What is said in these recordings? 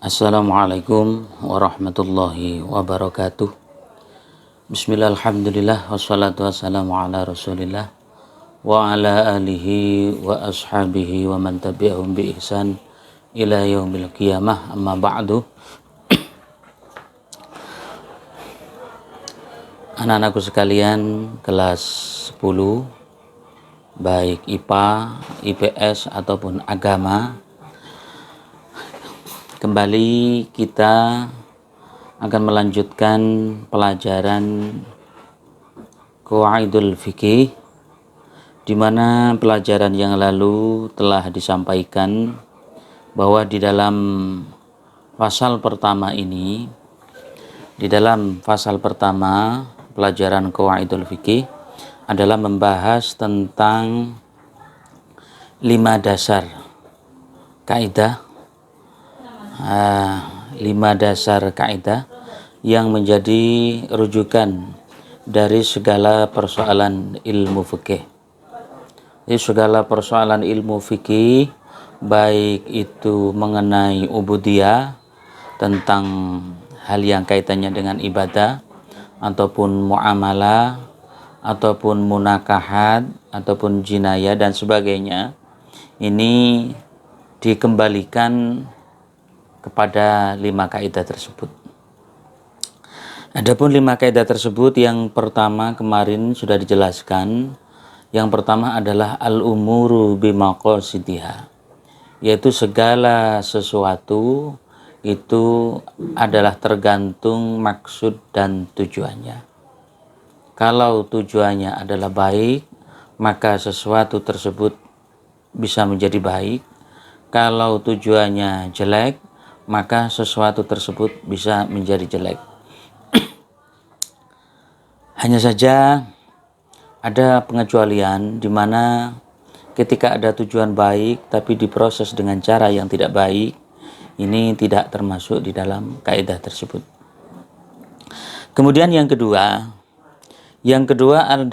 Assalamualaikum warahmatullahi wabarakatuh. Bismillah, alhamdulillah, wassalatu wassalamu ala rasulillah wa ala alihi wa ashabihi wa man tabi'ahum bi ihsan ila yaumil qiyamah, amma ba'du. Anak-anakku sekalian, kelas 10 baik IPA, IPS ataupun agama, kembali kita akan melanjutkan pelajaran Qawaidul Fiqih, di mana pelajaran yang lalu telah disampaikan bahwa di dalam pasal pertama ini, di dalam pasal pertama pelajaran Qawaidul Fiqih adalah membahas tentang 5 dasar kaidah, 5 dasar kaidah yang menjadi rujukan dari segala persoalan ilmu fikih. Jadi segala persoalan ilmu fikih, baik itu mengenai ubudiyah, tentang hal yang kaitannya dengan ibadah, ataupun muamalah, ataupun munakahat, ataupun jinayah dan sebagainya, ini dikembalikan kepada 5 kaidah tersebut. Adapun 5 kaidah tersebut, yang pertama kemarin sudah dijelaskan. Yang pertama adalah al-umuru bimaqasidiha, yaitu segala sesuatu itu adalah tergantung maksud dan tujuannya. Kalau tujuannya adalah baik, maka sesuatu tersebut bisa menjadi baik. Kalau tujuannya jelek, maka sesuatu tersebut bisa menjadi jelek. Hanya saja ada pengecualian di mana ketika ada tujuan baik tapi diproses dengan cara yang tidak baik, ini tidak termasuk di dalam kaidah tersebut. Kemudian yang kedua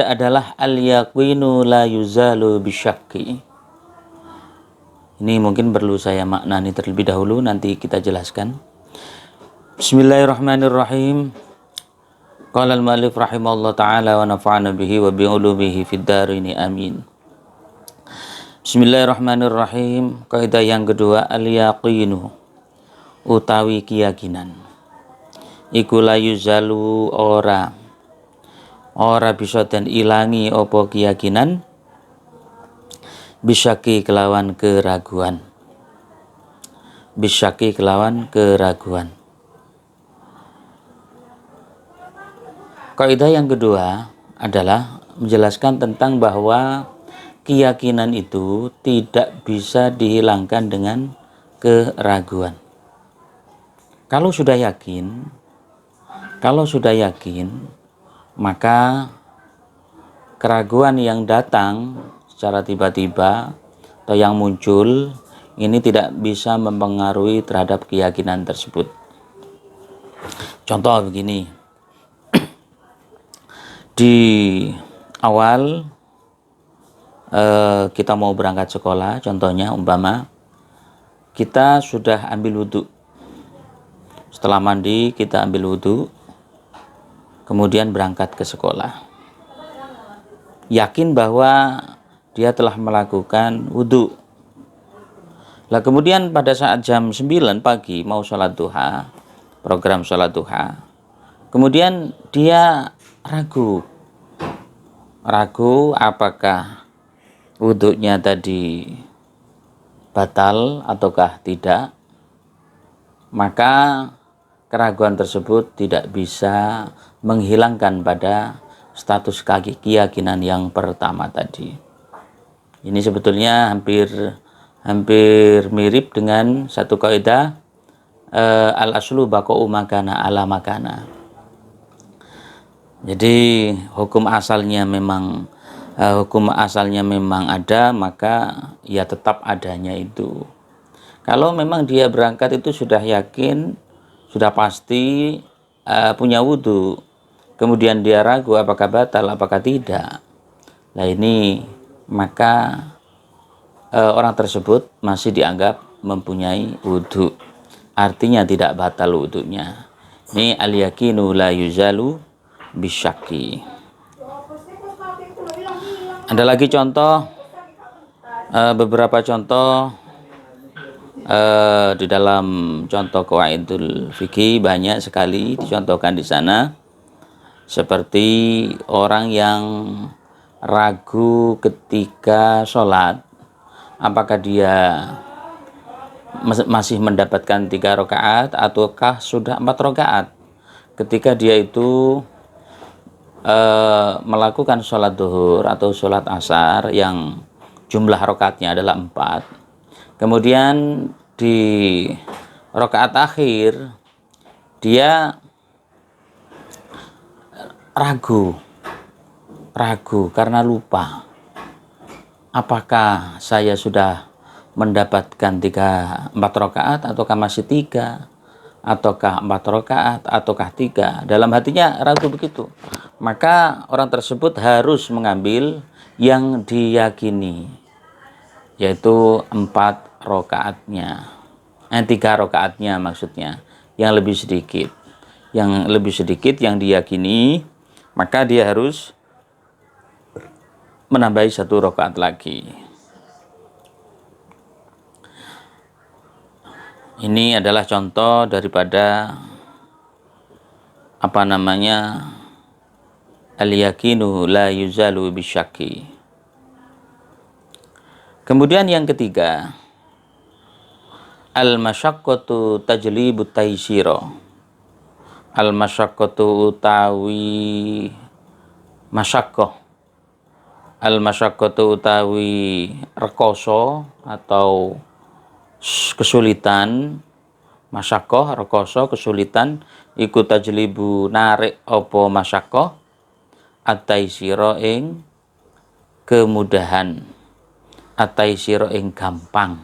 adalah al-yaqinu la yuzalu bisyakki. Ini mungkin perlu saya maknani terlebih dahulu, nanti kita jelaskan. Bismillahirrahmanirrahim. Qala al-mu'allif rahimahullah ta'ala wa nafa'ana bihi wa bi'ulumihi fid darini amin. Bismillahirrahmanirrahim. Kaidah yang kedua, al-yaqinu utawi keyakinan. Iku la yuzalu ora bisa dan ilangi opo keyakinan bisyaki kelawan keraguan. Bisyaki kelawan keraguan. Kaidah yang kedua adalah menjelaskan tentang bahwa keyakinan itu tidak bisa dihilangkan dengan keraguan. Kalau sudah yakin, maka keraguan yang datang secara tiba-tiba atau yang muncul ini tidak bisa mempengaruhi terhadap keyakinan tersebut. Contoh begini, di awal kita mau berangkat sekolah, contohnya umpama kita sudah ambil wudhu, setelah mandi kita ambil wudhu, kemudian berangkat ke sekolah, yakin bahwa dia telah melakukan wudhu. Lah kemudian pada saat jam 9 pagi mau sholat duha, program sholat duha, kemudian dia ragu apakah wudhunya tadi batal ataukah tidak, maka keraguan tersebut tidak bisa menghilangkan pada status keyakinan yang pertama tadi. Ini sebetulnya hampir mirip dengan satu kaidah al-aslu baqa'u makana ala makana. Jadi hukum asalnya memang ada, maka ya tetap adanya itu. Kalau memang dia berangkat itu sudah yakin, sudah pasti punya wudhu, kemudian dia ragu apakah batal apakah tidak, nah ini maka orang tersebut masih dianggap mempunyai wudhu. artinya tidak batal wudunya. Ini al-yakinu la yuzalu bisyaki. Ada lagi contoh, beberapa contoh di dalam contoh qawaidul fikih banyak sekali dicontohkan di sana, seperti orang yang ragu ketika sholat apakah dia masih mendapatkan 3 rakaat ataukah sudah 4 rakaat ketika dia itu melakukan sholat duhur atau sholat asar yang jumlah rakaatnya adalah 4. Kemudian di rakaat akhir dia ragu karena lupa, apakah saya sudah mendapatkan 4 rakaat ataukah masih 3, ataukah 4 rakaat ataukah 3. Dalam hatinya ragu begitu, maka orang tersebut harus mengambil yang diyakini, yaitu 4 rakaatnya, 3 rakaatnya maksudnya, yang lebih sedikit yang diyakini, maka dia harus menambahi 1 rakaat lagi. Ini adalah contoh daripada al-yakinu la yuzalu bisyaki. Kemudian yang ketiga, al-masyaqqatu tajlibut taysira. Al-masyaqqatu utawi masyaqqah. Al-masyaqqatu utawi rekoso atau kesulitan. Masyaqqah rekoso kesulitan iku tajlibu narik apa masyaqqah at-taysira ing kemudahan, at-taysira ing gampang.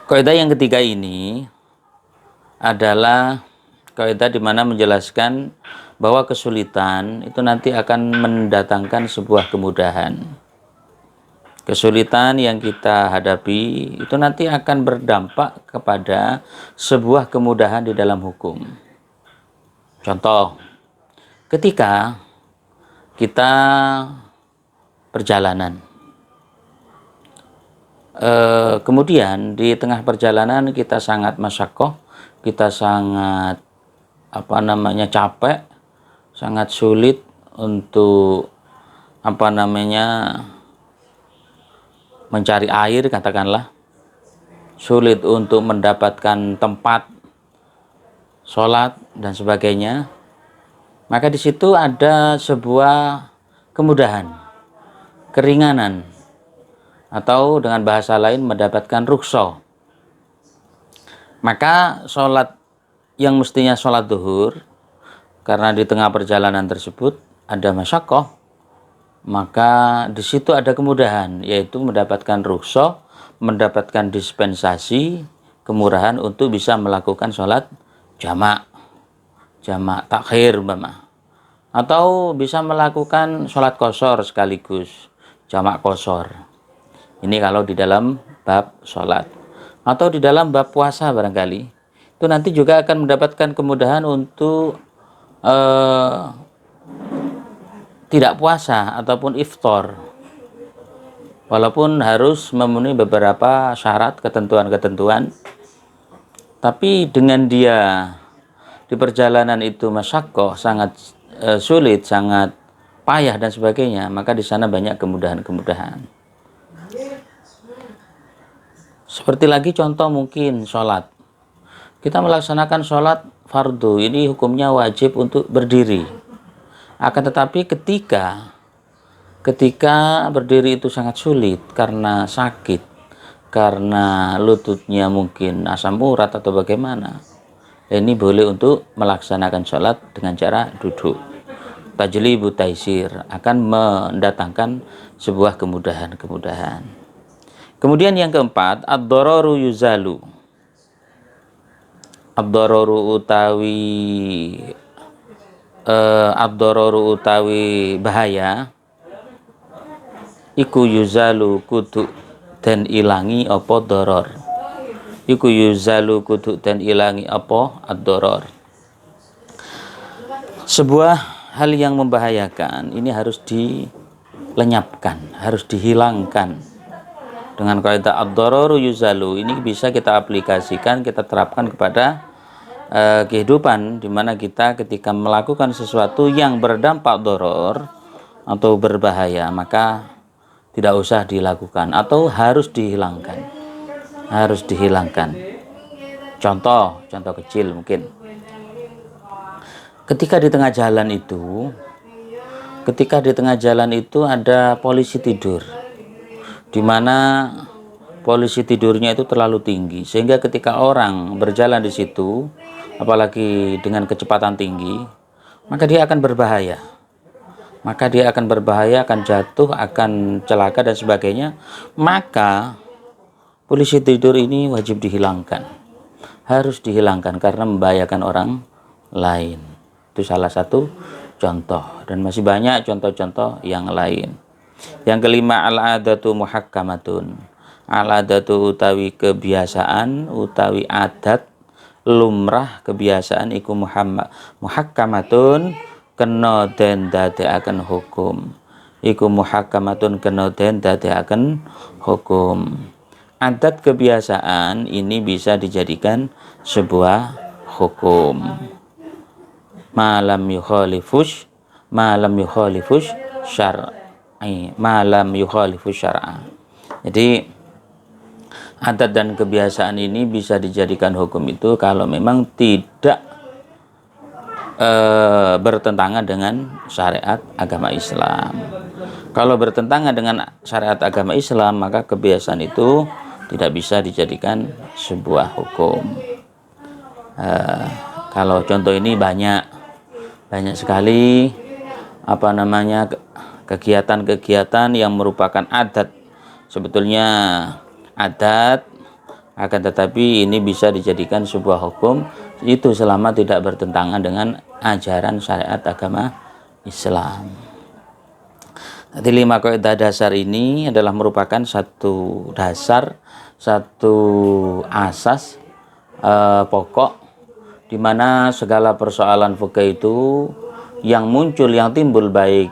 Kaidah yang ketiga ini adalah kaidah di mana menjelaskan bahwa kesulitan itu nanti akan mendatangkan sebuah kemudahan. Kesulitan yang kita hadapi itu nanti akan berdampak kepada sebuah kemudahan di dalam hukum. Contoh, ketika kita perjalanan, kemudian di tengah perjalanan kita sangat masyaqqah, kita sangat capek, sangat sulit untuk mencari air, katakanlah sulit untuk mendapatkan tempat sholat dan sebagainya, maka di situ ada sebuah kemudahan, keringanan, atau dengan bahasa lain mendapatkan rukhsah. Maka sholat yang mestinya sholat duhur, karena di tengah perjalanan tersebut ada masyaqqah, maka di situ ada kemudahan, yaitu mendapatkan rukhsah, mendapatkan dispensasi, kemurahan untuk bisa melakukan sholat jamak takhir atau bisa melakukan sholat qashar sekaligus, jamak qashar. Ini kalau di dalam bab sholat. Atau di dalam bab puasa barangkali, itu nanti juga akan mendapatkan kemudahan untuk tidak puasa ataupun iftar, walaupun harus memenuhi beberapa syarat, ketentuan, tapi dengan dia di perjalanan itu masyaqqah, sangat sulit, sangat payah dan sebagainya, maka di sana banyak kemudahan. Seperti lagi contoh mungkin sholat, kita melaksanakan sholat fardu, ini hukumnya wajib untuk berdiri. Akan tetapi ketika berdiri itu sangat sulit karena sakit, karena lututnya mungkin asam urat atau bagaimana, ini boleh untuk melaksanakan sholat dengan cara duduk. Tajlibu taysir, akan mendatangkan sebuah kemudahan. Kemudian yang keempat, ad-dararu yuzalu. Ad-dararu utawi bahaya iku yuzalu kudu dan ilangi apa darar. iku yuzalu kudu dan ilangi apa ad-darar. Sebuah hal yang membahayakan ini harus dilenyapkan, harus dihilangkan. Dengan kaidah ad-dararu yuzalu ini bisa kita aplikasikan, kita terapkan kepada kehidupan, di mana kita ketika melakukan sesuatu yang berdampak darar atau berbahaya, maka tidak usah dilakukan atau harus dihilangkan. Harus dihilangkan. Contoh kecil mungkin. Ketika di tengah jalan itu ada polisi tidur, di mana polisi tidurnya itu terlalu tinggi, sehingga ketika orang berjalan di situ, apalagi dengan kecepatan tinggi, maka dia akan berbahaya. Akan jatuh, akan celaka dan sebagainya. Maka polisi tidur ini wajib dihilangkan. Harus dihilangkan karena membahayakan orang lain. Itu salah satu contoh, dan masih banyak contoh-contoh yang lain. Yang kelima, al-adatu muhakkamatun. Al-adatu utawi kebiasaan, utawi adat, lumrah kebiasaan iku muhakkamatun kena den dadekaken hukum. Iku muhakkamatun kena den dadekaken hukum. Adat kebiasaan ini bisa dijadikan sebuah hukum. Malam yukhalifus syar'a. Jadi adat dan kebiasaan ini bisa dijadikan hukum itu kalau memang tidak bertentangan dengan syariat agama Islam. Kalau bertentangan dengan syariat agama Islam, maka kebiasaan itu tidak bisa dijadikan sebuah hukum. Kalau contoh ini banyak sekali kegiatan-kegiatan yang merupakan adat. Sebetulnya adat, akan tetapi ini bisa dijadikan sebuah hukum itu selama tidak bertentangan dengan ajaran syariat agama Islam. Jadi 5 kaidah dasar ini adalah merupakan satu dasar, satu asas pokok, di mana segala persoalan fikih itu yang muncul, yang timbul, baik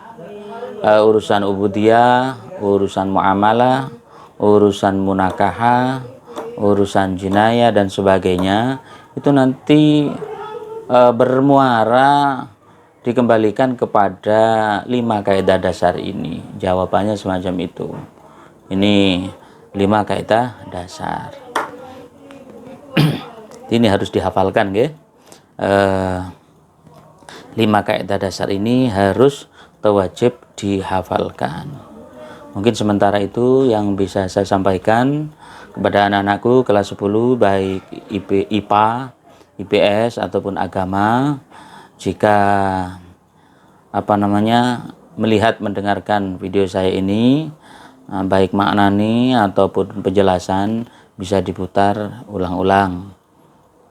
urusan ubudiyah, urusan muamalah, urusan munakahah, urusan jinayah dan sebagainya, itu nanti bermuara dikembalikan kepada 5 kaidah dasar ini. Jawabannya semacam itu. Ini 5 kaidah dasar. Ini harus dihafalkan, nggih. 5 kaidah dasar ini harus wajib dihafalkan. Mungkin sementara itu yang bisa saya sampaikan kepada anak-anakku kelas 10, baik IPA, IPS ataupun agama. Jika melihat, mendengarkan video saya ini, baik maknani ataupun penjelasan, bisa diputar ulang-ulang.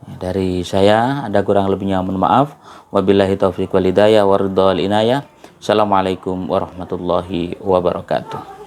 Dari saya ada kurang lebihnya, mohon maaf. Wabillahi taufiq wal hidayah wa ridha wal inayah. Assalamualaikum warahmatullahi wabarakatuh.